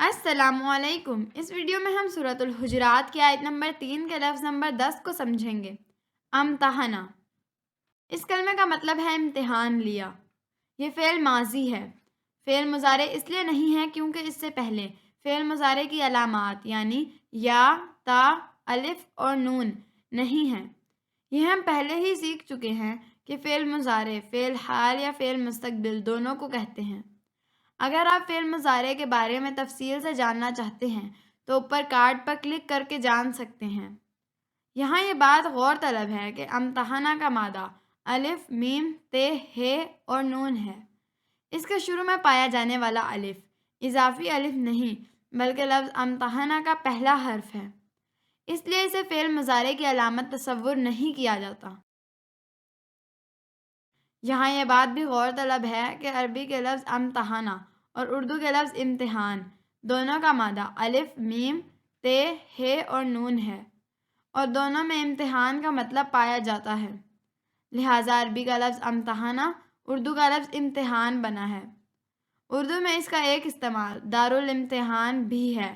السلام علیکم۔ اس ویڈیو میں ہم سورۃ الحجرات کی آیت نمبر 3 کے لفظ نمبر 10 کو سمجھیں گے۔ امتحنا، اس کلمے کا مطلب ہے امتحان لیا۔ یہ فعل ماضی ہے۔ فعل مضارع اس لیے نہیں ہے کیونکہ اس سے پہلے فعل مضارع کی علامات یعنی یا، تا، الف اور نون نہیں ہیں۔ یہ ہم پہلے ہی سیکھ چکے ہیں کہ فعل مضارع فعل حال یا فعل مستقبل دونوں کو کہتے ہیں۔ اگر آپ فعل مضارع کے بارے میں تفصیل سے جاننا چاہتے ہیں تو اوپر کارڈ پر کلک کر کے جان سکتے ہیں۔ یہاں یہ بات غور طلب ہے کہ امتحانہ کا مادہ الف، میم، تے، ہے اور نون ہے۔ اس کے شروع میں پایا جانے والا الف اضافی الف نہیں بلکہ لفظ امتحانہ کا پہلا حرف ہے، اس لیے اسے فعل مضارع کی علامت تصور نہیں کیا جاتا۔ یہاں یہ بات بھی غور طلب ہے کہ عربی کے لفظ امتحانہ اور اردو کے لفظ امتحان دونوں کا مادہ الف، میم، تے، ہے اور نون ہے، اور دونوں میں امتحان کا مطلب پایا جاتا ہے۔ لہٰذا عربی کا لفظ امتحانہ اردو کا لفظ امتحان بنا ہے۔ اردو میں اس کا ایک استعمال دارالامتحان بھی ہے۔